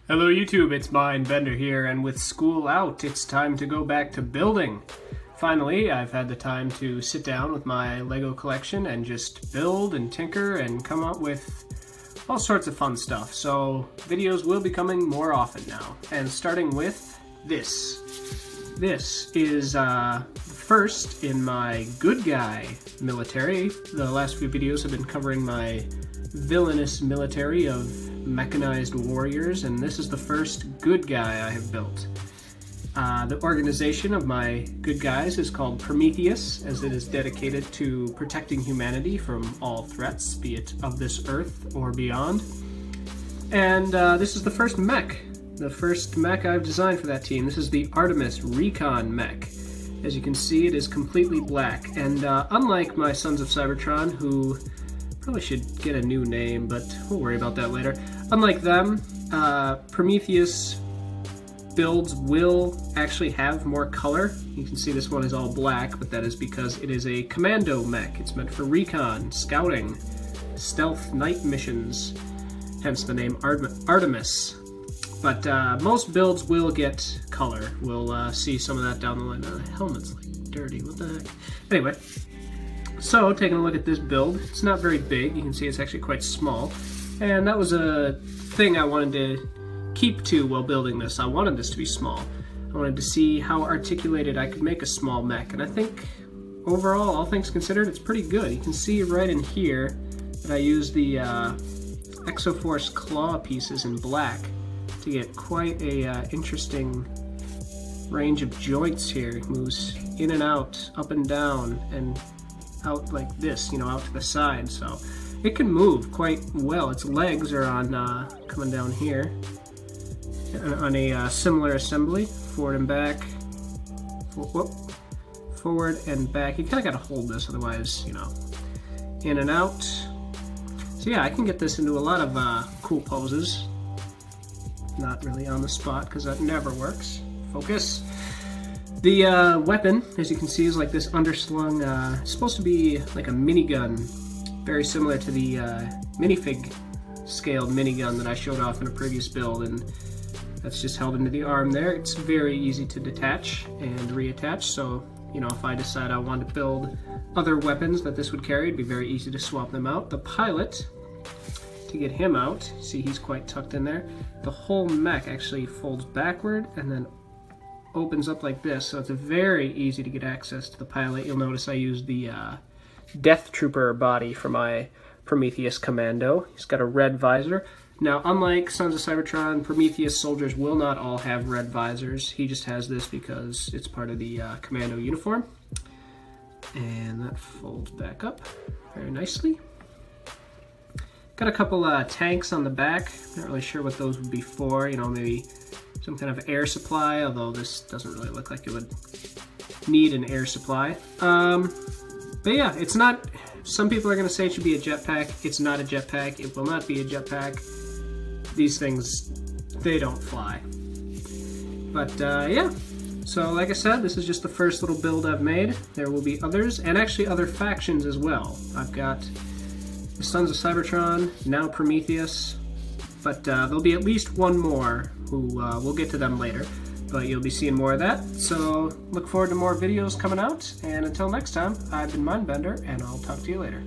Hello YouTube, it's Mindbender here, and with school out, it's time to go back to building. Finally, I've had the time to sit down with my Lego collection and just build and tinker and come up with all sorts of fun stuff. So videos will be coming more often now, and starting with this. This is first in my good guy military. The last few videos have been covering my villainous military of mechanized warriors, and this is the first good guy I have built. The organization of my good guys is called Prometheus, as it is dedicated to protecting humanity from all threats, be it of this earth or beyond. And this is the first mech. The first mech I've designed for that team. This is the Artemis Recon mech. As you can see, it is completely black, and unlike my Sons of Cybertron, who probably should get a new name, but we'll worry about that later. Unlike them, Prometheus builds will actually have more color. You can see this one is all black, but that is because it is a Commando mech. It's meant for recon, scouting, stealth night missions, hence the name Artemis. But most builds will get color. We'll see some of that down the line. The helmet's like dirty, what the heck? Anyway. So, taking a look at this build, it's not very big. You can see it's actually quite small. And that was a thing I wanted to keep to while building this. I wanted this to be small. I wanted to see how articulated I could make a small mech. And I think, overall, all things considered, it's pretty good. You can see right in here that I used the Exoforce claw pieces in black to get quite a interesting range of joints here. It moves in and out, up and down, and out like this, you know, out to the side, so it can move quite well. Its legs are on coming down here on a similar assembly, forward and back, forward and back. You kind of got to hold this, otherwise, you know, in and out. So yeah, I can get this into a lot of cool poses. Not really on the spot because that never works. Focus. The weapon, as you can see, is like this underslung, it's supposed to be like a minigun, very similar to the minifig scaled minigun that I showed off in a previous build, and that's just held into the arm there. It's very easy to detach and reattach, so, you know, if I decide I want to build other weapons that this would carry, it'd be very easy to swap them out. The pilot, to get him out, see he's quite tucked in there. The whole mech actually folds backward and then opens up like this, so it's very easy to get access to the pilot. You'll notice I used the Death Trooper body for my Prometheus Commando. He's got a red visor. Now, unlike Sons of Cybertron, Prometheus soldiers will not all have red visors. He just has this because it's part of the Commando uniform. And that folds back up very nicely. Got a couple tanks on the back. Not really sure what those would be for. You know, maybe some kind of air supply, although this doesn't really look like it would need an air supply. But yeah, it's not, some people are going to say it should be a jetpack. It's not a jetpack. It will not be a jetpack. These things, they don't fly. But yeah, so like I said, this is just the first little build I've made. There will be others, and actually other factions as well. I've got the Sons of Cybertron, now Prometheus, but there'll be at least one more who we'll get to them later, but you'll be seeing more of that. So look forward to more videos coming out, and until next time, I've been Mindbender, and I'll talk to you later.